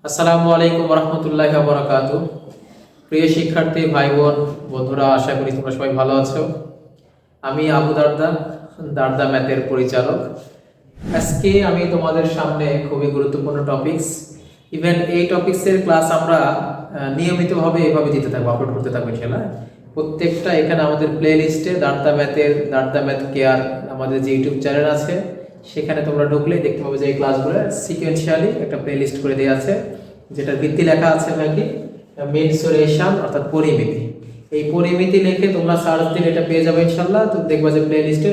আসসালামু আলাইকুম রহমতুল্লাহি ওয়া বারাকাতুহু। প্রিয় শিক্ষার্থী ভাই বোন বন্ধুরা, আশা করি তোমরা সবাই ভালো আছো। আমি আবু দারদা, দারদা ম্যাথের পরিচালক। আজকে আমি তোমাদের সামনে খুবই গুরুত্বপূর্ণ টপিকস, ইভেন এই টপিকসের ক্লাস আমরা নিয়মিতভাবে এভাবে দিতে থাকবো, আপলোড করতে থাকবো ইনশাআল্লাহ। প্রত্যেকটা এখানে আমাদের প্লে লিস্টে দারদা ম্যাথ কেয়ার আমাদের যে ইউটিউব চ্যানেল আছে, সেখানে তোমরা ঢুকলে দেখতে পাবে যে এই ক্লাসগুলো সিকোয়েন্সিয়ালি একটা প্লে লিস্ট করে দেওয়া আছে, যেটার ভিত্তি লেখা আছে নাকি মেনসুরেশন অর্থাৎ পরিমিতি। এই পরিমিতি লিখে তোমরা সার্চ দিলে এটা পেয়ে যাবে ইনশাআল্লাহ। তো দেখবা যে প্লে লিস্টে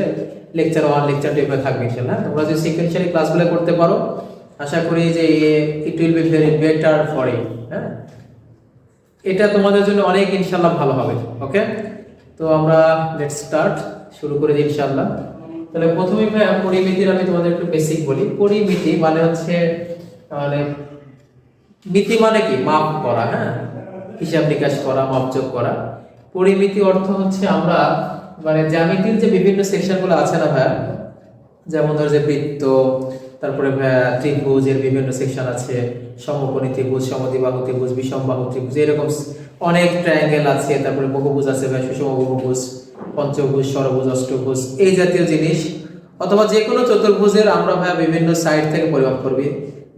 লেকচার 1 লেকচার 2 এভাবে থাকবে ইনশাআল্লাহ। তোমরা যদি সিকোয়েন্সিয়ালি ক্লাসগুলো করতে পারো, আশা করি যে it will be very better for you. হ্যাঁ, এটা তোমাদের জন্য অনেক ইনশাআল্লাহ ভালো হবে। ওকে, তো আমরা লেটস স্টার্ট, শুরু করে দিই ইনশাআল্লাহ। তাহলে প্রথমেই পরিমিতির আমি তোমাদের একটু বেসিক বলি। পরিমিতি মানে হচ্ছে মানে মিতি মানে কি মাপ করা, হ্যাঁ, হিসাব নিকাশ করা, মাপজোক করা। পরিমিতি অর্থ হচ্ছে আমরা মানে জ্যামিতির যে বিভিন্ন সেকশনগুলো আছে না ভাইয়া, যেমন ধর যে বৃত্ত, তারপরে ত্রিভুজের বিভিন্ন সেকশন আছে, সমকোণী ত্রিভুজ, সমদ্বিবাহু ত্রিভুজ, বিষমবাহু ত্রিভুজ, এরকম অনেক ট্রায়াঙ্গেল আছে, তারপরে বহুভুজ আছে ভাই, সুষম বহুভুজ, পঞ্চভুজ, ষড়ভুজ, অষ্টভুজ, এই জাতীয় জিনিস। অথবা যে কোনো চতুর্ভুজের আমরা ভাইয়া বিভিন্ন সাইড থেকে পরিমাপ করবি।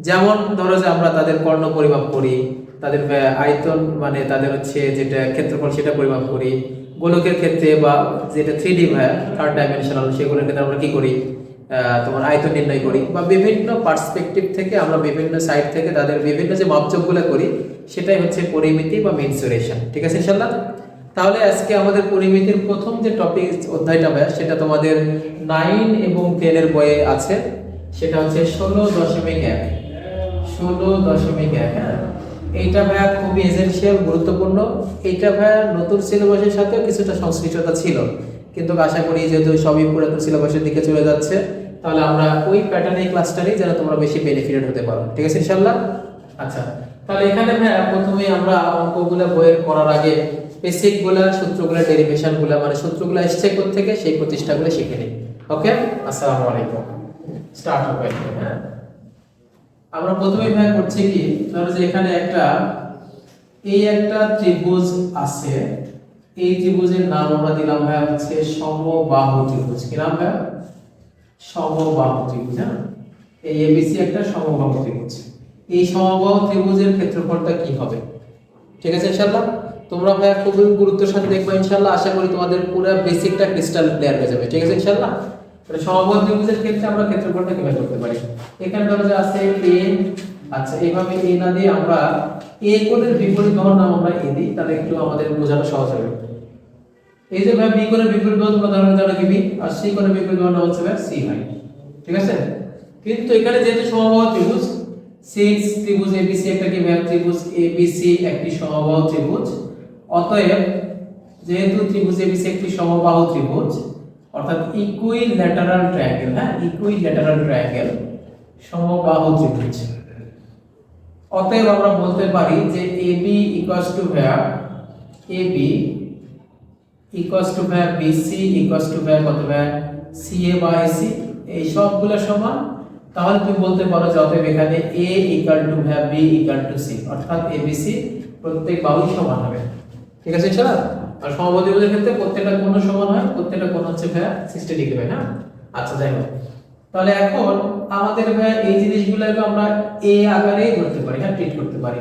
যেমন ধরো যে আমরা তাদের কর্ণ পরিমাপ করি, তাদের আয়তন মানে তাদের হচ্ছে যেটা ক্ষেত্রফল সেটা পরিমাপ করি। গোলকের ক্ষেত্রে বা যেটা 3D ভাইয়া, থার্ড ডাইমেনশনাল, সেগুলোর ক্ষেত্রে আমরা কি করি, তোমার আয়তন নির্ণয় করি, বা বিভিন্ন পার্সপেক্টিভ থেকে আমরা বিভিন্ন সাইড থেকে তাদের বিভিন্ন যে মাপজোকগুলো করি, সেটাই হচ্ছে পরিমিতি বা মেনসুরেশন। ঠিক আছে ইনশাআল্লাহ। তাহলে আজকে আমাদের পরিমিতির প্রথম যে টপিক অধ্যায়টা ভাইয়া, সেটা তোমাদের 9 এবং 10 এর বইয়ে আছে, সেটা হচ্ছে 16.1। 16.1, হ্যাঁ, এইটা ভাইয়া খুবই এসেনশিয়াল, গুরুত্বপূর্ণ। এইটা ভাইয়া নতুন সিলেবাসের সাথেও কিছুটা সংশ্লিষ্টতা ছিল, কিন্তু আশা করি যেহেতু সবই পুরাতন সিলেবাসের দিকে চলে যাচ্ছে, তাহলে আমরা ওই প্যাটার্নে ক্লাসটারই যেন তোমরা বেশি বেনিফিটেড হতে পারো। ঠিক আছে ইনশাআল্লাহ। আচ্ছা, তাহলে এখানে ভাইয়া প্রথমে আমরা অঙ্কগুলো বইয়ের করার আগে বেসিকগুলো, সূত্রগুলো, ডেরিভেশনগুলো, মানে সূত্রগুলো এসছে কোথা থেকে, সেই প্রতিষ্ঠাগুলো শিখে নিই। ওকে, আসসালামু আলাইকুম। স্টার্ট হবে। হ্যাঁ, আমরা প্রথমেই ভাই করছি কি, ধরো যে এখানে একটা ত্রিভুজ আছে। এই ত্রিভুজের নাম আমরা দিলাম ভাই হচ্ছে সমবাহু ত্রিভুজ। কি নাম ভাই? সমবাহু ত্রিভুজ। হ্যাঁ, এই এবিসি একটা সমবাহু ত্রিভুজ। এই সমবাহু ত্রিভুজের ক্ষেত্রফলটা কি হবে? ঠিক আছে ইনশাআল্লাহ। তোমরা ভাই খুবই গুরুত্বের সাথে দেখবে ইনশাআল্লাহ। আশা করি তোমাদের পুরো বেসিকটা ক্রিস্টাল ক্লিয়ার হয়ে যাবে। ঠিক আছে ইনশাআল্লাহ। তাহলে সমবাহু ত্রিভুজের ক্ষেত্রে আমরা ক্ষেত্রফলটা কিভাবে করতে পারি? এখানে ধরো যে আছে a। আচ্ছা, এইভাবে a না দিয়ে আমরা a কোণের বিপরীত বাহুর নাম আমরা a দিই, তাহলে একটু আমাদের বোঝানো সহজ হবে। এই যে ভাই b কোণের বিপরীত বাহু তোমরা জানো কি b, আর c কোণের বিপরীত বাহুর নাম হচ্ছে ভাই c ভাই। ঠিক আছে, কিন্তু এখানে যেহেতু সমবাহু ত্রিভুজ, সিক্স ত্রিভুজ ABC একটা কি ভাই ত্রিভুজ ABC একটি সমবাহু ত্রিভুজ, অতএব যেহেতু ত্রিভুজ ABC একটি সমবাহু ত্রিভুজ অর্থাৎ ইকুইল্যাটারাল ট্রায়াঙ্গেল, হ্যাঁ, ইকুইল্যাটারাল ট্রায়াঙ্গেল, সমবাহু ত্রিভুজ, অতএব আমরা বলতে পারি যে AB equals to BC equals to কত ভাই CA বা AC, এই সবগুলো সমান। তাহলে তুমি বলতে পারো যে অতএব এখানে A equal to B equal to C, অর্থাৎ ABC প্রত্যেক বাহু সমান হবে। ঠিক আছে ইনশাআল্লাহ। আর সমবাহু ত্রিভুজের ক্ষেত্রে প্রত্যেকটা কোণ সমান হয়, প্রত্যেকটা কোণ হচ্ছে ভাই 60 ডিগ্রি ভাই। হ্যাঁ, আচ্ছা যাই হোক। তাহলে এখন আমাদের ভাই এই জিনিসগুলোকে আমরা A আকারেই ধরতে পারি, হ্যাঁ, ট্রিট করতে পারি।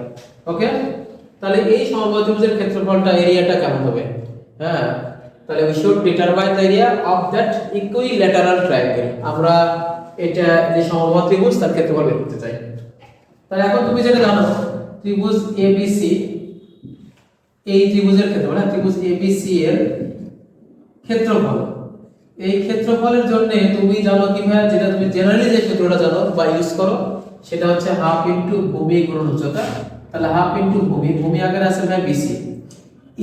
ওকে, তাহলে এই সমবাহু ত্রিভুজের ক্ষেত্রফলটা, এরিয়াটা কেমন হবে? হ্যাঁ, তাহলে we should determine the area of that equilateral triangle। আমরা এটা যে সমবাহু ত্রিভুজ তার ক্ষেত্রফল বের করতে চাই। তাহলে এখন তুমি যেটা জানো, ত্রিভুজ ABC, এই ত্রিভুজের ক্ষেত্রফল, হ্যাঁ, ত্রিভুজ ABC এর ক্ষেত্রফল, এই ক্ষেত্রফলের জন্য তুমি জানো কি ভাই, যেটা তুমি জেনারেলি যে সূত্রটা জানো বা ইউজ করো, সেটা হচ্ছে হাফ ইনটু ভূমি গুণন উচ্চতা। তাহলে হাফ ইনটু ভূমি আকারে আছে ভাই BC।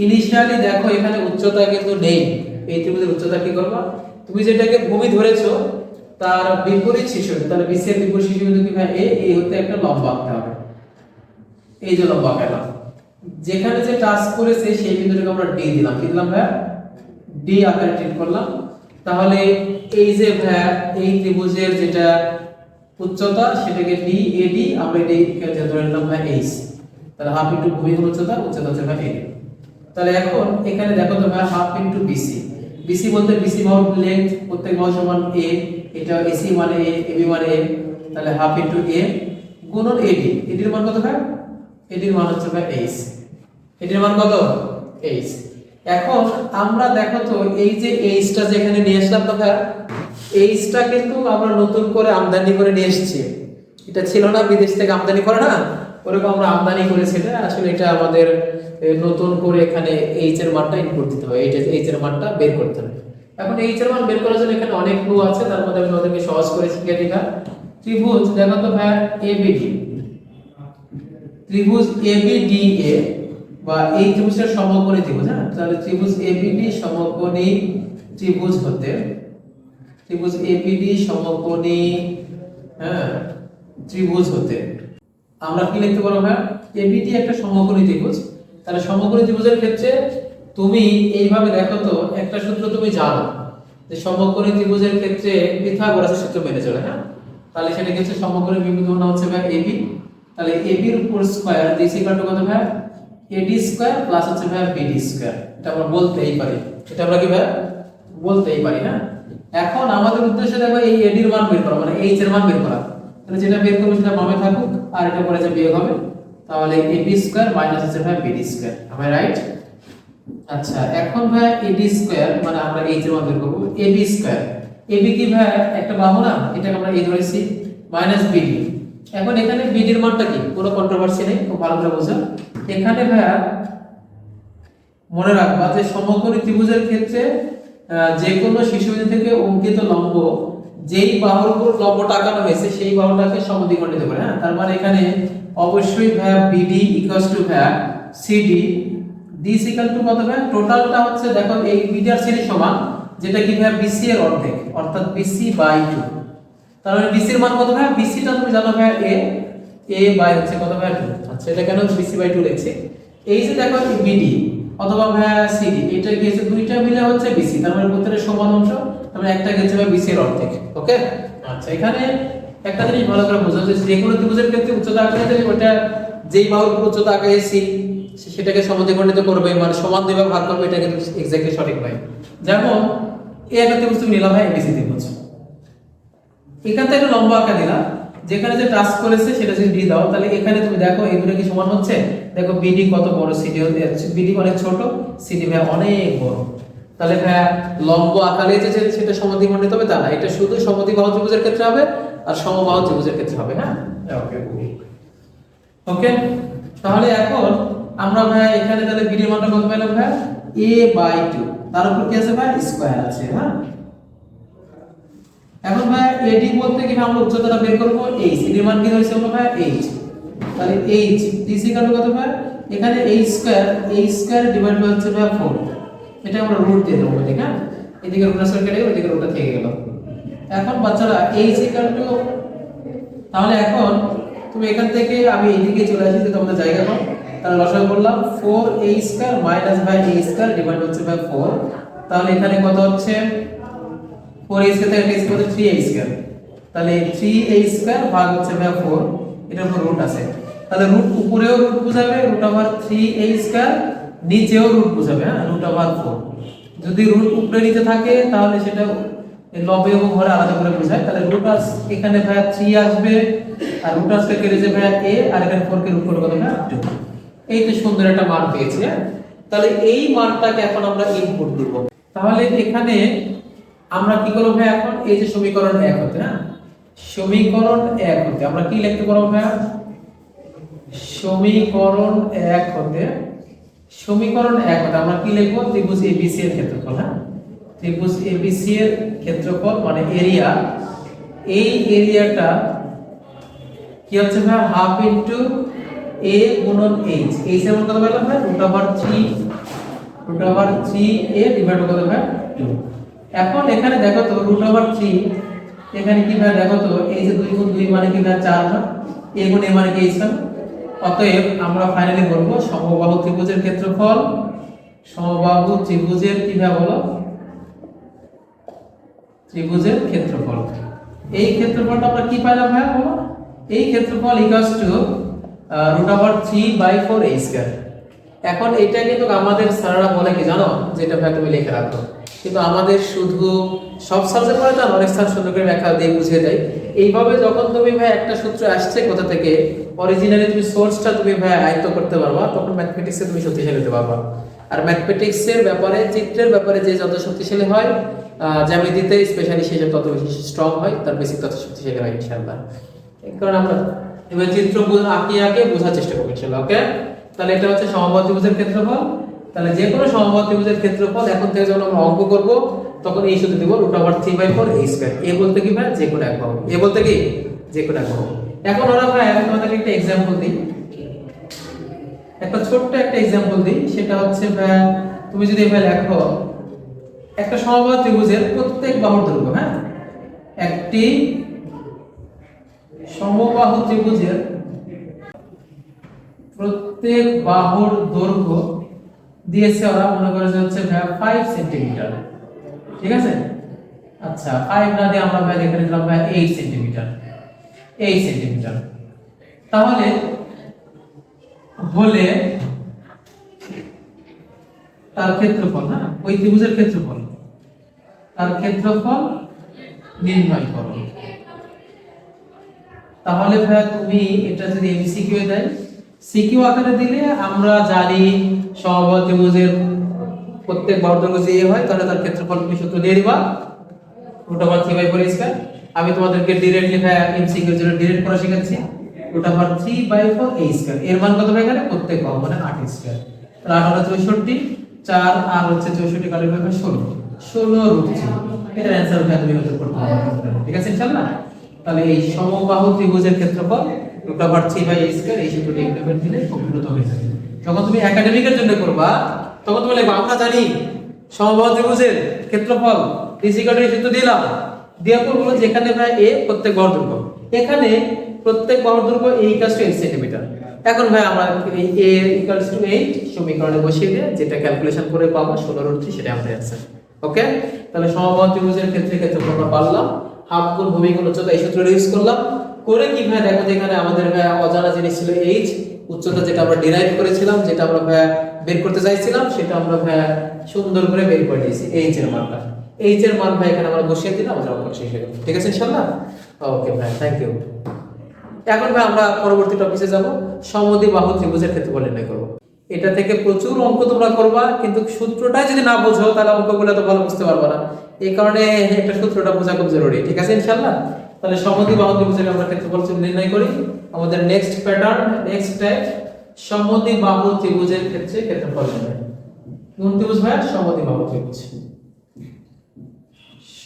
ইনিশিয়ালি দেখো এখানে উচ্চতা কিন্তু নেই, এই ত্রিভুজের উচ্চতা কি করবা, তুমি যেটাকে ভূমি ধরেছো তার বিপরীত শীর্ষ, তাহলে BC এর বিপরীত শীর্ষ বিন্দু কি ভাই A, এই হতে একটা লম্ব আঁকতে হবে। এই যে লম্ব আঁকলাম, যেখানে যে টাচ করেছে সেই বিন্দুটাকে আমরা D দিলাম। কি দিলাম ভাই? D আকারে ট্রিট করলাম। তাহলে এই যে ভাই এই ত্রিভুজের যেটা উচ্চতা সেটাকে ডি এডি আমরা এডি ধরে নিলাম ভাই এইচ, তাহলে হাফ ইনটু ভূমি হল উচ্চতা, উচ্চতা হচ্ছে ভাই এডি। তাহলে এখন এখানে দেখো তো ভাই হাফ ইনটু বিসি, বিসি বলতে বিসি বাহুর লেংথ প্রত্যেক বাহু সমান এ, এটা এসি মানে এ, এবি মানে এ, তাহলে হাফ ইনটু এ গুণন এডি, এডির মান কত ভাই? এডির মান হচ্ছে ভাই এইচ, এডির মান কত? এইচ। এখন আমরা দেখো তো এই যে এইচটা যেখানে নিয়ে আসলাম তো ভাই, এইচটা কিন্তু আমরা নতুন করে আমদানি করে নিয়ে এসেছি, এটা ছিল না বিদেশ থেকে আমদানি করে না, ওরকম আমরা আমদানি করেছি, এটা আসলে এটা আমাদের নতুন করে এখানে এইচ এর মানটা ইনপুট দিতে হবে, এইটা এইচ এর মানটা বের করতে হবে। এখন এইচ এর মান বের করার জন্য এখানে অনেক ক্লু আছে, তার মধ্যে আমি ওদেরকে সহজ করে শিখিয়ে দিলাম। ত্রিভুজ দেখো তো ভাই এবিডি, ত্রিভুজ এবিডিএ বা এই ত্রিভুজের সমকোণী ত্রিভুজ, হ্যাঁ, তাহলে ত্রিভুজ এবিডি সমকোণী ত্রিভুজ হতে, ত্রিভুজ এবিডি সমকোণী, হ্যাঁ, ত্রিভুজ হতে আমরা কি লিখতে পারবো ভাই? এবিডি একটা সমকোণী ত্রিভুজ, তাহলে সমকোণী ত্রিভুজের ক্ষেত্রে তুমি এইভাবে দেখো তো একটা সূত্র তুমি জানো যে সমকোণী ত্রিভুজের ক্ষেত্রে পিথাগোরাসের সূত্র মেনে চলে, হ্যাঁ, তাহলে সেটা ক্ষেত্রে সমকোণী বিন্দু মান হচ্ছে ভাই এবি, তাহলে এবি এর উপর স্কয়ার দিস ইকুয়াল টু কত ভাই? এডি স্কয়ার প্লাস হচ্ছে ভাই বিডি স্কয়ার, এটা আমরা বলতেই পারি, এটা আমরা কি ভাই বলতেই পারি, না? এখন আমাদের উদ্দেশ্য দেখো এই এডির মান বের করা, মানে এইচ এর মান বের করা, তাহলে যেটা বের করব সেটা বামে থাকুক আর এটা পরে যে বিয়োগ হবে, তাহলে এবি স্কয়ার মাইনাস হচ্ছে ভাই বিডি স্কয়ার, আমি রাইট? আচ্ছা এখন ভাই এডি স্কয়ার মানে আমরা এইচ এর মান বের করব, এবি স্কয়ার, এবি কি ভাই একটা বাহু না, এটাকে আমরা এই ধরেছি, মাইনাস বিডি। এখন এখানে বিডির মানটা কি, কোনো কন্ট্রোভার্সি নেই, খুব ভালো করে বোঝা। এখানে ভাই মনে রাখবা যে সমকোণী ত্রিভুজের ক্ষেত্রে যে কোনো শীর্ষবিন্দু থেকে অঙ্কিত লম্ব যেই বাহুর উপর লম্বটা আঁকানো হয়েছে সেই বাহুটাকে সমদ্বিখণ্ডিত করে, হ্যাঁ, তার মানে এখানে অবশ্যই ভাই বিডি ইকুয়ালস টু ভাই সিডি, ডি ইকুয়াল টু কত ভাই? টোটালটা হচ্ছে দেখো এই বিডি আর সিডি সমান, যেটা কি ভাই বিসি এর অর্ধেক, অর্থাৎ বিসি বাই 2, তার মানে বিসি এর মান কত ভাই? বিসিটা তুমি জানো ভাই এ, এ বাই হচ্ছে কত ভাই 2। আচ্ছা এটা কেন বিসি বাই 2 লিখছি? এই যে দেখো বিডি অথবা ভাই সিডি, এটা কি হচ্ছে দুইটা মিলে হচ্ছে বিসি, তার মানে প্রত্যেকটা সমান অংশ, তার মানে একটা গেছে ভাই বিসি এর অর্ধেক, ওকে? আচ্ছা এখানে একটা জিনিস ভালো করে বোঝা যাচ্ছে, যে কোনো ত্রিভুজের ক্ষেত্রে উচ্চতা আঁকাতে ওটা যেই বাহুর উপর উচ্চতা আঁকাইছি সেটাকে সমদ্বিখণ্ডিত করবে, মানে সমান দুই ভাগ ভাগ করবে, এটা কিন্তু এক্স্যাক্টলি সঠিক নয়। যেমন এই একটা ত্রিভুজ তুমি নিলাম ভাই এবিসি ত্রিভুজ, এখান থেকে লম্বা আঁকা দিলাম, যেখানে যে টাচ করেছে সেটা যদি ডি দাও, তাহলে এখানে তুমি দেখো এগুলো কি সমান হচ্ছে? দেখো বিডি কত বড়, সিডি বিডি অনেক ছোট, সিডি ভাই অনেক বড়, তাহলে ভাই লম্ব আকারে যে সেটা সমদ্বিখণ্ডিত হবে তা না, এটা শুধু সমদ্বিবাহু ত্রিভুজের ক্ষেত্রে হবে আর সমবাহু ত্রিভুজের ক্ষেত্রে হবে, হ্যাঁ, ওকে ওকে। তাহলে এখন আমরা ভাই এখানে তাহলে বিডির মানটা কত পেলাম ভাই? a বাই 2, তার উপর কি আছে ভাই? স্কয়ার আছে, হ্যাঁ। এখন ভাই এডি বলতে কি আমরা উচ্চতাটা বের করব, এইচ, এর মান কি হইছে আমরা ভাই এইচ, তাহলে এইচ ডি ইকুয়াল টু কত ভাই? এখানে এইচ স্কয়ার ডিভাইড বাই হচ্ছে ভাই 4, এটা আমরা রুট দিয়ে দেবো, ঠিক আছে? এদিকে রুট আসলে কেটে ওইদিকে রুটটা থেকে গেল। এখন বাচ্চারা এইচ ইকুয়াল টু, তাহলে এখন তুমি এখান থেকে আমি এইদিকে চলে আসি, তোমাদের জায়গা পাও, তাহলে লসাগু করলাম 4a স্কয়ার মাইনাস ভাই a স্কয়ার ডিভাইড হচ্ছে ভাই 4, তাহলে এখানে কত হচ্ছে? 4a স্কয়ার থেকে a স্কয়ার 3a স্কয়ার, তাহলে 3a স্কয়ার ভাগ হচ্ছে ভাই 4, এটার উপর রুট আছে, তাহলে রুট উপরেও রুট বোঝাবে রুট ওভার 3a স্কয়ার, নিচেও রুট বোঝাবে, হ্যাঁ, রুট ওভার 4। যদি রুট উপরে নিচে থাকে তাহলে সেটা লবে এবং হরে আলাদা করে বোঝায়, তাহলে রুট আস এখানে ভাই 3 আসবে আর রুট আসকে কেটে যাবে ভাই a, আর এখানে 4 কে রুট করে কত ভাই 2। এই তো সুন্দর একটা মান পেয়েছি, হ্যাঁ। তাহলে এই মানটাকে এখন আমরা ইনপুট দেব, তাহলে এখানে আমরা কি করব ভাই? এখন এই যে সমীকরণ 1 হতে, হ্যাঁ, সমীকরণ 1 হতে আমরা কি লিখতে পারবো ভাই? সমীকরণ 1 হতে, সমীকরণ 1 হতে আমরা কি লিখব? ত্রিভুজ ABC এর ক্ষেত্রফল, হ্যাঁ, ত্রিভুজ ABC এর ক্ষেত্রফল মানে এরিয়া, এই এরিয়াটা কি হচ্ছে ভাই? হাফ ইনটু a গুণন h, h এর মান কত পেলাম ভাই? √3a ডিভাইড কত ভাই 2। এখন এখানে দেখো তো √3, এখানে কি ভাই দেখো তো এই যে 2 গুণ 2 মানে কি ভাই 4 না, a গুণ a মানে কি h না, অতএব আমরা ফাইনালি বলব সমবাহু ত্রিভুজের ক্ষেত্রফল, সমবাহু ত্রিভুজের কি ভাই বলো? ত্রিভুজের ক্ষেত্রফল, এই ক্ষেত্রফলটা আমরা কি পাইলাম ভাই বলো? এই ক্ষেত্রফল ইকুয়ালস টু √3/4a²। এখন এটা কিন্তু আমাদের স্যাররা বলে কি জানো, যেটা ভাই তুমি লিখে রাখো, কিন্তু আমাদের শুধু সব সাবজেক্ট পড়ে না, অনেক স্যার সুন্দর করে ব্যাখ্যা দিয়ে বুঝিয়ে দেয়। এইভাবে যখন তুমি ভাই একটা সূত্র আসছে কোথা থেকে, অরিজিনালি তুমি সোর্সটা তুমি ভাই আয়ত্ত করতে পারবা, তখন ম্যাথমেটিক্সে তুমি শক্তিশালী হতে পারবা। আর ম্যাথমেটিক্সের ব্যাপারে, চিত্রের ব্যাপারে যে যত শক্তিশালী হয়, জ্যামিতিতে স্পেশালি সে তত বেশি স্ট্রং হয়, তার বেসিক তত শক্তিশালী হয় ইনশাআল্লাহ। এই কারণে আমরা এবার চিত্র আঁকে বোঝার চেষ্টা করব ইনশাআল্লাহ। ওকে, তাহলে এটা হচ্ছে সমবাহুত্রিভুজের ক্ষেত্রফল। তাহলে যে কোনো সমবাহুত্রিভুজের ক্ষেত্রফল এখন থেকে যখন আমরা অঙ্ক করব তখন এই সূত্র দিব √3/4a²। এ বলতে কি ভাই, যে কোনো এক বাহু। এ বলতে কি, যে কোনো এক বাহু। এখন ওরা ভাই আমি তোমাদেরকে একটা एग्जांपल দিই, একটা ছোট্ট একটা एग्जांपल দিই। সেটা হচ্ছে ভাই, তুমি যদি ভাই লেখো একটা সমবাহু ত্রিভুজের প্রত্যেক বাহুর দৈর্ঘ্য, হ্যাঁ, একটি সমবাহু ত্রিভুজের প্রত্যেক বাহুর দৈর্ঘ্য দিয়েছে ওরা, মনে করে যে হচ্ছে 5 সেন্টিমিটার, ঠিক আছে। আচ্ছা 5 না দিয়ে আমরা ভাই এখানে দিলাম ভাই 8 সেন্টিমিটার, 8 সেন্টিমিটার। তাহলে হলে তার ক্ষেত্রফল, হ্যাঁ, ওই ত্রিভুজের ক্ষেত্রফল, তার ক্ষেত্রফল নির্ণয় করো। তাহলে ভাই তুমি এটা যদি এমসিকিউ এ দেয়, সিকিউ আকারে দিলে আমরা জানি সমবাহু ত্রিভুজের প্রত্যেক বাহুর দৈর্ঘ্য যে হয়, তাহলে তার ক্ষেত্রফল তুমি সূত্র দিয়ে দিবা √3/4a²। আমি তোমাদেরকে ডাইরেক্টলি ভাই এমসিকিউ এর জন্য ডাইরেক্ট করা শেখাচ্ছি। √3/4a², এর মান কত ভাই? এখানে প্রত্যেক বাহু মানে 8²। তাহলে 8 হচ্ছে 64, 4 আর হচ্ছে 64 কাটে ভাই 16 এটার অ্যানসার ভাই তুমি উত্তর করতে পারবে, ঠিক আছে ইনশাআল্লাহ। তাহলে এই সমবাহু ত্রিভুজের ক্ষেত্রফল √3/a², এই সূত্রটি ইমপ্লিমেন্ট দিলে খুব দ্রুত হয়ে যাবে। যখন তুমি একাডেমিকের জন্য করবা তখন তুমি লিখবা আমরা জানি সমবাহু ত্রিভুজের ক্ষেত্রফল ইজিক্যাল টু সূত্র দিলাম, দেওয়ার পর বলো যেখানে ভাই a প্রত্যেক বাহুর দৈর্ঘ্য, এখানে প্রত্যেক বাহুর দৈর্ঘ্য a = 8 সেন্টিমিটার। এখন ভাই আমরা এই a = 8 সমীকরণে বসিয়ে দিয়ে যেটা ক্যালকুলেশন করে পাবো 16√3, সেটা আমাদের অ্যানসার। ওকে, তাহলে সমবাহু ত্রিভুজের ক্ষেত্রে ক্ষেত্রফল আমরা পারলাম, হাফ গুণ ভূমি গুণ উচ্চতা, এই সূত্রটা ইউজ করলাম। করে কি ভাই দেখো, যেখানে আমাদের ভাই অজানা জিনিস ছিল h, উচ্চতা যেটা আমরা ডিরাইভ করেছিলাম, যেটা আমরা ভাই বের করতে চাইছিলাম, সেটা আমরা ভাই সুন্দর করে বের করে দিয়েছি। h এর মানটা, h এর মান ভাই এখানে আমরা বসিয়ে দিলাম, আমাদের অঙ্ক শেষ হয়ে গেল, ঠিক আছে ইনশাআল্লাহ। ওকে ভাই, থ্যাংক ইউ। এখন ভাই আমরা পরবর্তী টপিকে যাব, সমদ্বিবাহু ত্রিভুজের ক্ষেত্রফল নির্ণয় করব। এটা থেকে প্রচুর অঙ্ক তোমরা করবা, কিন্তু সূত্রটা যদি না বোঝো তাহলে অঙ্কগুলো তো ভালো বুঝতে পারবে না। এই কারণে একটা সূত্রটা বোঝা খুব জরুরি, ঠিক আছে ইনশাআল্লাহ। তাহলে সমদ্বিবাহু ত্রিভুজের আমরা ক্ষেত্রফল নির্ণয় করি। আমাদের নেক্সট প্যাটার্ন, নেক্সট টাইপ, সমদ্বিবাহু ত্রিভুজের ক্ষেত্রে ক্ষেত্রফল নির্ণয়। কোন ত্রিভুজ ভাই? সমদ্বিবাহু ত্রিভুজ।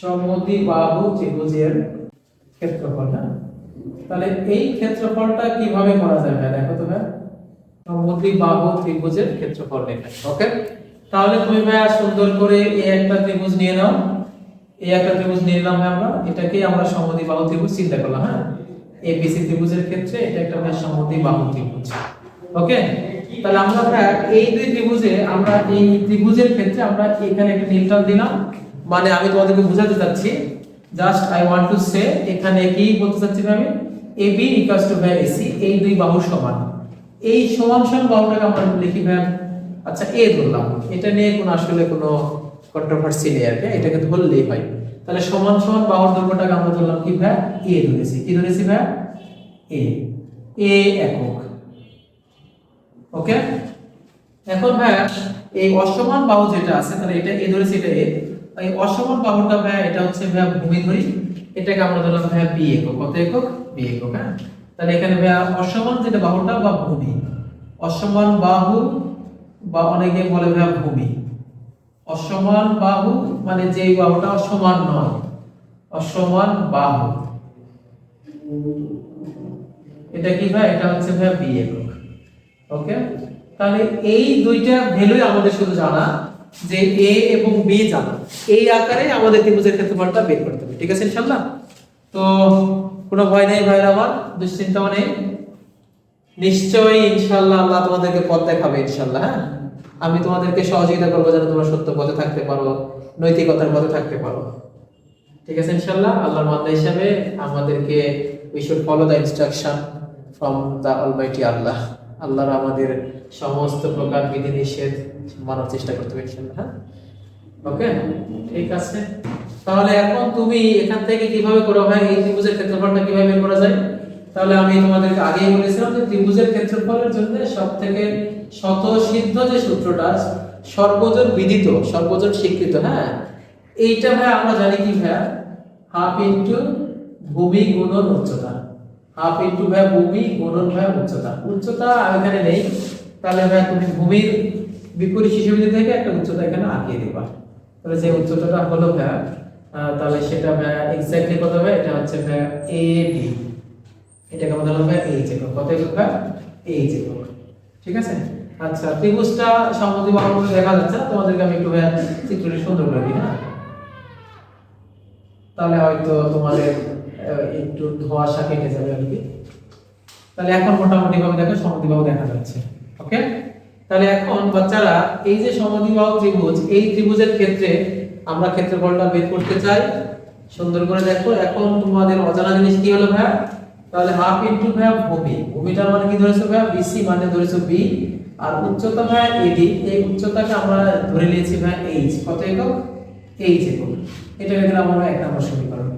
সমদ্বিবাহু ত্রিভুজের ক্ষেত্রফল, না? তাহলে এই ক্ষেত্রফলটা কিভাবে করা যায় ভাই? দেখো তো ভাই, সমদ্বিবাহু ত্রিভুজের ক্ষেত্রফল নির্ণয়। ওকে, তাহলে তুমি ভাই সুন্দর করে এই একটা ত্রিভুজ নিয়ে নাও, এই একটা ত্রিভুজ নিয়ে নিলাম ভাই, আমরা এটাকে আমরা সমদ্বিবাহু ত্রিভুজ চিন্তা করলাম। হ্যাঁ, এবিসি ত্রিভুজের ক্ষেত্রে এটা একটা ভাই সমদ্বিবাহু ত্রিভুজ। ওকে, তাহলে আমরা ভাই এই দুই ত্রিভুজে, আমরা এই ত্রিভুজের ক্ষেত্রে আমরা এখানে একটা নীল টান দিলাম, মানে আমি তোমাদেরকে বোঝাতে চাচ্ছি, just I want to say, এখানে কি বলতে চাচ্ছি আমি, AB = AC, এই দুই বাহু সমান। এই সমান সমান বাহুটাকে আমরা লিখি ভাই, আচ্ছা A ধরলাম, এটা নিয়ে কোনো আসলে কোনো কন্ট্রোভার্সি নেই আর কি, এটাকে ধরলেই হয়। তাহলে সমান সমান বাহুর দৈর্ঘ্যটাকে আমরা ধরলাম কি ভাই, A ধরেছি। কি ধরেছি ভাই? A একক। ওকে, এখন ভাই এই অসমান বাহু যেটা আছে, তাহলে এটা A ধরেছি, এটা A। এই অসমান বাহুটা ভাই এটা হচ্ছে ভাই ভূমি ধরি, এটাকে আমরা ধরলাম ভাই B একক। কত একক? B একক। হ্যাঁ, তাহলে এখানে ভাই অসমান যেটা বাহুটা বা ভূমি, অসমান বাহু বা অনেকে বলে ভাই ভূমি, অসমান বাহু মানে যে বাহুটা সমান নয়, অসমান বাহু, এটা কি ভাই? এটা হচ্ছে ভাই B একক। ওকে, তাহলে এই দুইটা ভ্যালুই আমাদের শুধু জানা, যে A এবং B জানা, এই আকারে আমাদের ত্রিভুজের ক্ষেত্রফলটা বের করতে হবে, ঠিক আছে ইনশাআল্লাহ। তো কোনো ভয় নেই ভাইরা আমার, দুশ্চিন্তাও নেই, নিশ্চয়ই ইনশাআল্লাহ আল্লাহ তোমাদেরকে পথ দেখাবে ইনশাআল্লাহ। হ্যাঁ, আমি তোমাদেরকে সহযোগিতা করবো যেন তোমরা সত্য পথে থাকতে পারো, নৈতিকতার পথে থাকতে পারো, ঠিক আছে ইনশাআল্লাহ। আল্লাহর বান্দা হিসাবে আমাদেরকে we should follow the instruction from the almighty Allah। আল্লাহর আমাদের সমস্ত প্রকার বিধি নিষেধ মানার চেষ্টা করতে হবে ইনশাআল্লাহ। হ্যাঁ, ওকে, ঠিক আছে। তাহলে এখন তুমি এখান থেকে কিভাবে করো ভাই, এই ত্রিভুজের ক্ষেত্রফলটা কিভাবে বের করা যায়? তাহলে আমি তোমাদেরকে আগেই বলেছিলাম যে ত্রিভুজের ক্ষেত্রফলের জন্য সবথেকে স্বতঃসিদ্ধ যে সূত্রটা, সর্বজন বিদিত, সর্বজন স্বীকৃত, হ্যাঁ, এইটা ভাই আমরা জানি কি ভাই, হাফ ইনটু ভূমি গুণন উচ্চতা। হাফ ইনটু ভাই ভূমি গুণন ভাই উচ্চতা। উচ্চতা এখানে নেই, তাহলে ভাই তুমি ভূমির বিপরীত শিশুবিধি থেকে একটা উচ্চতা এখানে আঁকিয়ে দিবা। তাহলে যে উচ্চতাটা হলো ভাই, তাহলে সেটা ভাই এক্স্যাক্টলি কত হবে? এটা হচ্ছে ভাই এ বি, এটাকে আমাদের হলো ভাই এইচ একক। কত একক ভাই? এইচ একক। ঠিক আছে। আচ্ছা, ত্রিভুজটা সমদ্বিবাহু বলে দেখা যাচ্ছে না, তোমাদেরকে আমি একটু ভাই চিত্রটি সুন্দর করে দিই। হ্যাঁ, তাহলে হয়তো তোমাদের একটু ধোঁয়াশা কেটে যাবে আর কি। তাহলে এখন মোটামুটি ভাবে দেখো সমদ্বিবাহু দেখা যাচ্ছে। ওকে, তাহলে এখন বাচ্চারা এই যে সমদ্বিবাহু ত্রিভুজ, এই ত্রিভুজের ক্ষেত্রে আমরা ক্ষেত্রফলটা বের করতে চাই। সুন্দর করে দেখো, এখন তোমাদের অজানা জিনিস কি হলো ভাই? তাহলে হাফ ইনটু ভাই ভূমি, ভূমিটার মানে কি ধরেছো ভাই? বিসি মানে ধরেছো বি, আর উচ্চতা ভাই এডি, এই উচ্চতাকে আমরা ধরে নিয়েছি ভাই এইচ। কত একক? এইচ একক। এটাকে দিলাম আমরা 1 নম্বর সমীকরণ।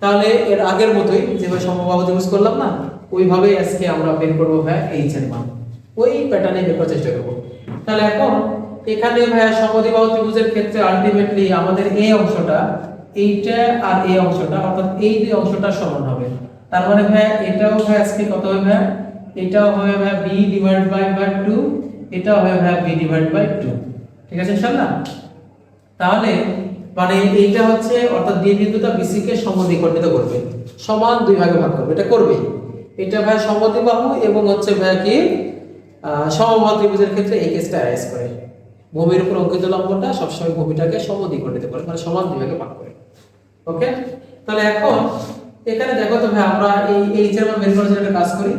তাহলে এর আগের মতোই যেভাবে সমবাহু ত্রিভুজ করলাম না, ওইভাবেই আজকে আমরা বের করব ভাই এইচ এর মান। ওই প্যাটার্নে বের করার চেষ্টা করব। তাহলে এখন এখানে ভাই সমদ্বিবাহু ত্রিভুজের ক্ষেত্রে আলটিমেটলি আমাদের এই অংশটা, এইটা আর এই অংশটা, অর্থাৎ এই দুই অংশটা সমান হবে। তার মানে ভাই এটাও ভাই আজকে কত হবে ভাই? এটাও হবে ভাই b ডিভাইডেড বাই 2, এটাও হবে ভাই b ডিভাইডেড বাই 2। ঠিক আছে ইনশাআল্লাহ। তাহলে মানে এইটা হচ্ছে, অর্থাৎ দ্বি বিন্দুটা বিসি কে সমদ্বিখণ্ডিত করবে, সমান দুই ভাগে ভাগ করবে, এটা করবে। এটা ভাই সমদ্বিবাহু এবং হচ্ছে ভাই কি সমবাহু ত্রিভুজের ক্ষেত্রে এই কেসটা অ্যারাইজ করে। ভূমির উপর অঙ্কিত লম্বটা সবসময় ভূমিটাকে সমদ্বিখণ্ডিত করে, মানে সমান দুই ভাগে ভাগ করে। ওকে, তাহলে এখন এখানে দেখো তো ভাই, আমরা এই এইচ এর মান বের করার জন্য একটা কাজ করি।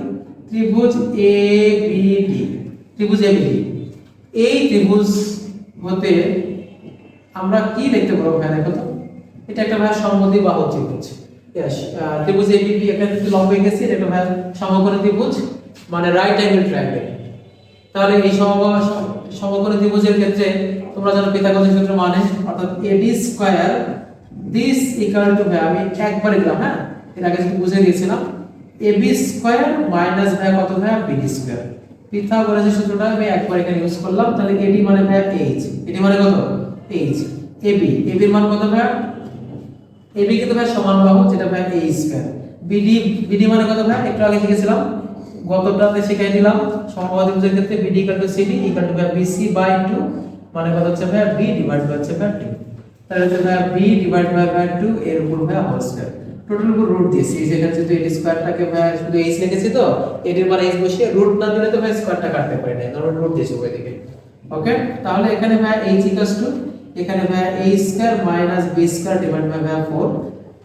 ত্রিভুজ এবিডি, ত্রিভুজ এবিডি, এই ত্রিভুজ হতে আমরা কি লিখতে পারবো ভাই? দেখো তো, এটা একটা ভাই সমদ্বিবাহু ত্রিভুজ। ত্রিভুজ এবিডি, এখানে যদি লম্ব এঁকেছি, এটা ভাই সমকোণী ত্রিভুজ, মানে রাইট অ্যাঙ্গেল ট্রায়াঙ্গেল। তাহলে এই সমকোণী ত্রিভুজের ক্ষেত্রে তোমরা জানো পিথাগোরাসের সূত্র মানে, অর্থাৎ এডি স্কয়ার দিস ইকুয়াল টু ভাই, আমি একবারে দিলাম, হ্যাঁ, এর আগে যদি বুঝিয়ে দিয়েছিলাম, এবি স্কয়ার মাইনাস ভাই কত ভাই? BD square. পিথাগোরাসের সূত্রটা আমি একবার এখানে ইউজ করলাম। তাহলে এডি মানে ভাই এইচ, এডি মানে কত? এইচ। এবি, এবির মান কত ভাই? এবি কিন্তু ভাই সমান বাহু, যেটা ভাই এই স্কয়ার। বিডি, বিডি মানে কত ভাই? একটু আগে শিখেছিলাম, গতটাতে শিখিয়ে দিলাম। সমবাহু ত্রিভুজের ক্ষেত্রে BD equal to CD equal to ভাই বিসি বাই 2, মানে কত হচ্ছে ভাই? বি ডিভাইড বাই হচ্ছে ভাই 2। তাহলে হচ্ছে ভাই বি ডিভাইড বাই 2 এর উপর ভাই হোল স্কয়ার। টোটাল উপর রুট দিয়েছি, এই যেখানে যদি এডি স্কয়ারটাকে ভাই শুধু এইচ লিখেছি, তো এডির মানে এইচ বসিয়ে রুট না দিলে তো ভাই স্কয়ারটা কাটতে পারে না, কারণ রুট দিয়েছি ওই দিকে। ওকে, তাহলে এখানে ভাই এইচ ইকুয়ালস টু, এখানে ভাই a square minus b square divide by 4।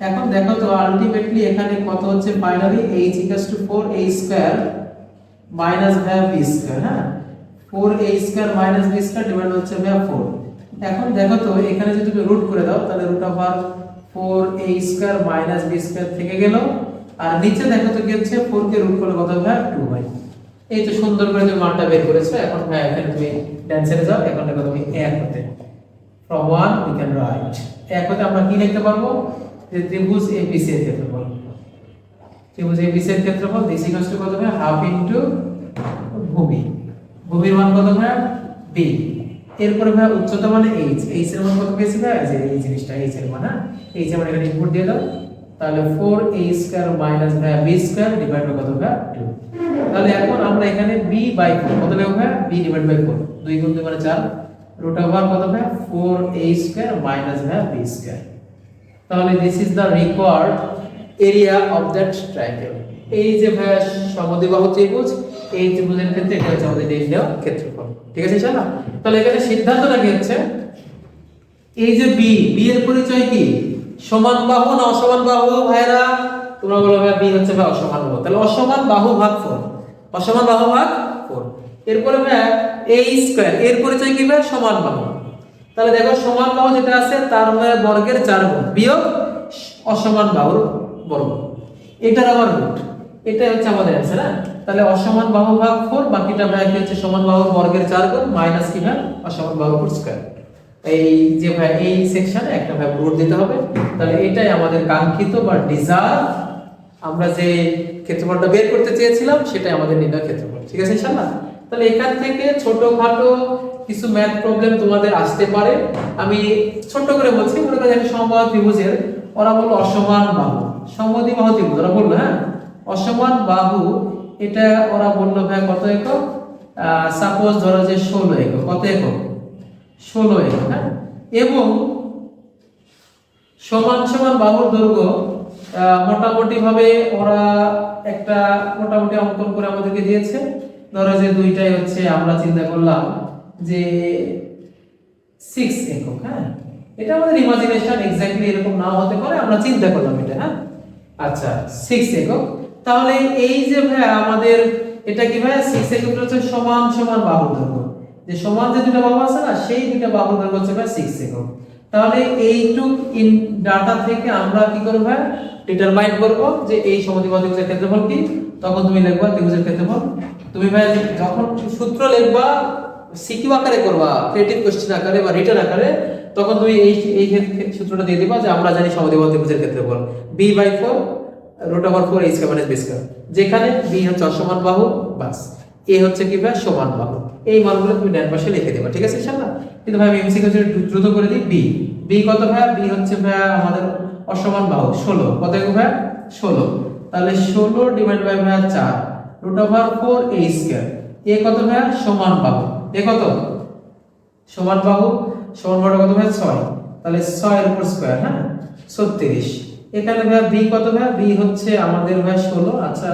এখন দেখো তো আলটিমেটলি এখানে কত হচ্ছে? Finally h equals to 4a square minus b square. হ্যাঁ, 4a square minus b square divide হচ্ছে 4। এখন দেখো তো এখানে যদি তুমি রুট করে দাও, তাহলে root over 4a square minus b square থেকে গেল, আর নিচে দেখো তো কি হচ্ছে? 4 কে রুট করলে কত হবে? 2 হয়। এই তো সুন্দর করে তুমি মানটা বের করেছো। এখন ভাই এখানে তুমি ডান সাইডে যাও, এখন দেখো তুমি 1 হতে, from 1 we can write, এক হতে আমরা কি লিখতে পারবো? যে ত্রিভুজ ABC এর ক্ষেত্রফল, ত্রিভুজ ABC এর ক্ষেত্রফল দিস ইকুয়ালস টু কত হবে? হাফ ইনটু ভূমি, ভূমির মান কত হবে? b। এরপরে ভাই উচ্চতা মানে h, h এর মান কত পেয়েছি ভাই? যে এই জিনিসটা h এর মান, h এর মান এখানে ইনপুট দিয়ে দাও। তাহলে 4a square minus b square divide by কত হবে? 2। তাহলে এখন আমরা এখানে b বাই 4 কত লিখব ভাই? b ডিভাইড বাই 4, 2 গুণ 2 মানে 4, root over কত হবে? 4a square minus b square. তাহলে this is the required area of that triangle. এই যে ভাই সমদ্বিবাহু ত্রিভুজ, এই ত্রিভুজের ক্ষেত্রে এটা হচ্ছে আমাদের নির্ণেয় ক্ষেত্রফল। ঠিক আছে ইনশাআল্লাহ। তাহলে এখানে সিদ্ধান্তটা কি হচ্ছে? এই যে বি, বি এর পরিচয় কি? সমান বাহু না অসমান বাহু ভাইরা? তোমরা বলো ভাই বি হচ্ছে ভাই অসমান বাহু। তাহলে অসমান বাহু ভাগ 4, অসমান বাহু ভাগ 4। এরপরে ভাই a স্কয়ার, এর পরিচয় কি ভাই? সমান বাহু। তাহলে দেখো সমান বাহু যেটা আছে তার বর্গের 4 গুণ বিয়োগ অসমান বাহুর বর্গ, এটার আবার রুট, এটা হচ্ছে আমাদের অ্যান্সার। হ্যাঁ, তাহলে অসমান বাহু ভাগ 4, বাকিটা ভাগ কি হচ্ছে সমান বাহুর বর্গের 4 গুণ মাইনাস কি ভাগ অসমান বাহুর উপর স্কয়ার। এই যে ভাই এই সেকশনে একটা ভাই রুট দিতে হবে। তাহলে এটাই আমাদের কাঙ্ক্ষিত বা ডিজার্ভ, আমরা যে ক্ষেত্রফলটা বের করতে চেয়েছিলাম সেটাই আমাদের নির্ণয় ক্ষেত্রফল। ঠিক আছে ইনশাআল্লাহ। তাহলে এখান থেকে ছোটখাটো কিছু ম্যাথ প্রবলেম তোমাদের আসতে পারে। আমি ছোট করে বলছি, মনে করেন একটা সমবাহু ত্রিভুজের, ওরা বললো অসমান বাহু, সমদ্বিবাহু ত্রিভুজ ওরা বললো, হ্যাঁ অসমান বাহু, এটা ওরা বললো ভাই কত একক, সাপোজ ধরো যে 16 একক, কত একক 16 একক, হ্যাঁ, এবং সমান সমান বাহুর দৈর্ঘ্য মোটামুটি ভাবে ওরা একটা মোটামুটি অঙ্কন করে আমাদেরকে দিয়েছে। ধরো যে দুইটাই হচ্ছে আমরা চিন্তা করলাম যে 6 একক, হ্যাঁ এটা আমাদের ইমাজিনেশন, এক্স্যাক্টলি এরকম নাও হতে পারে, আমরা চিন্তা করলাম এটা, হ্যাঁ আচ্ছা 6 একক। তাহলে এই যে ভাই আমাদের এটা কি ভাই 6 একক হচ্ছে সমান সমান বাহুর দৈর্ঘ্য, যে সমান যে দুটো বাহু আছে না সেই দুটো বাহুর দৈর্ঘ্য হচ্ছে ভাই 6 একক। তাহলে এইটুক ইন ডাটা থেকে আমরা কি করব ভাই ডিটারমাইন করব যে এই সমদ্বিবাহু ত্রিভুজের ক্ষেত্রফল কি। তখন তুমি লিখবা ত্রিভুজের ক্ষেত্রফল, তুমি ভাই যখন সূত্র লিখবা সিকিউ আকারে করবা, ক্রিয়েটিভ কোশ্চেন আকারে বা রিটেন আকারে, তখন তুমি এই সূত্রটা দিয়ে দিবা যে আমরা জানি সমদ্বিবাহু ত্রিভুজের ক্ষেত্রফল b/4 √4 a² - b², যেখানে b হচ্ছে অসমান বাহু, বাস a হচ্ছে কি ভাই সমান বাহু। এই মানগুলো তুমি ডান পাশে লিখে দেবা। ঠিক আছে ইনশাআল্লাহ। কিন্তু ভাই আমি এমসিকিউ দ্রুত করে দিই। b কত ভাই, b হচ্ছে ভাই আমাদের অসমান বাহু 16, কত একক ভাই 16, তাহলে 16 ডিভাইড বাই ভাই 4 √4 a², a কত ভাই সমান বাহু, a কত সমান বাহু, সমান বাহু কত ভাই 6, তাহলে 6 এর উপর স্কয়ার, হ্যাঁ 36। এখানে ভাই b কত ভাই, b হচ্ছে আমাদের ভাই 16। আচ্ছা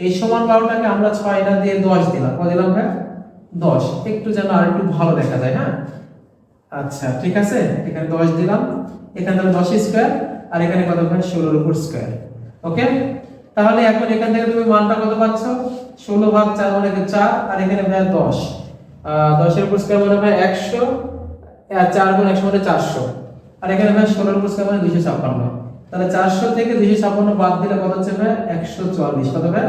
এই সমান বাহুটাকে আমরা 6 টা দিয়ে 10 দিলাম, কত দিলাম ভাই 10, একটু যেন আর একটু ভালো দেখা যায়, হ্যাঁ আচ্ছা ঠিক আছে, এখানে 10 দিলাম, এখানে তাহলে 10 স্কয়ার, আর এখানে কত ভাই 16 এর উপর স্কয়ার। ওকে, তাহলে এখন এখান থেকে তুমি মানটা কত পাচ্ছ, 16 ভাগ 4 মানে 4, আর এখানে ভাই 10, 10 এর উপর স্কয়ার মানে ভাই 100, 4 গুণ 100 মানে 400, আর এখানে ভাই 16 এর উপর স্কয়ার মানে 256। তাহলে 400 থেকে 256 বাদ দিলে কত হচ্ছে ভাই 140, কত ভাই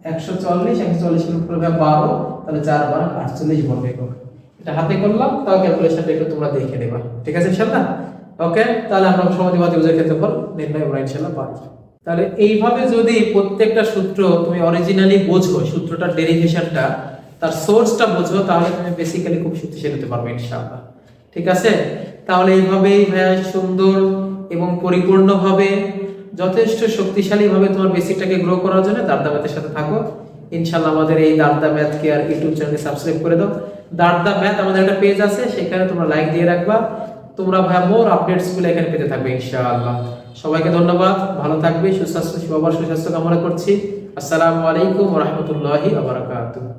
140, 140 এর উপর ভাই 12, তাহলে 4 বার 48 বর্গ একক। এটা হাতে করলাম, তাও ক্যালকুলেশনটা একটু তোমরা দেখে নেবা। ঠিক আছে ইনশাআল্লাহ। ওকে, তাহলে আমরা সমদ্বিবাহু ত্রিভুজের ক্ষেত্রফল নির্ণয় করা ইনশাআল্লাহ পারব। তাহলে এইভাবে যদি প্রত্যেকটা সূত্র তুমি অরিজিনালি বোঝো, সূত্রটার ডেরিভেশনটা, তার সোর্সটা বোঝো, তাহলে তুমি বেসিক্যালি খুব শক্তিশালী হতে পারবে ইনশাআল্লাহ। ঠিক আছে, তাহলে এইভাবেই ভাই সুন্দর এবং পরিপূর্ণভাবে যথেষ্ট শক্তিশালীভাবে তোমার বেসিকটাকে গ্রো করার জন্য দার্দা ম্যাথের সাথে থাকো ইনশাআল্লাহ। আমাদের এই দার্দা ম্যাথ কেয়ার ইউটিউব চ্যানেলকে সাবস্ক্রাইব করে দাও। দার্দা ম্যাথ আমাদের একটা পেজ আছে, সেখানে তোমরা লাইক দিয়ে রাখবা। তোমরা ভাই মোর আপডেটস গুলো এখানে পেতে থাকবে ইনশাআল্লাহ। সবাইকে ধন্যবাদ, ভালো থাকবে, সুস্বাস্থ্য সবার সুস্বাস্থ্য কামনা করছি। আসসালামু আলাইকুম ওয়া রাহমাতুল্লাহি ওয়া বারাকাতুহু।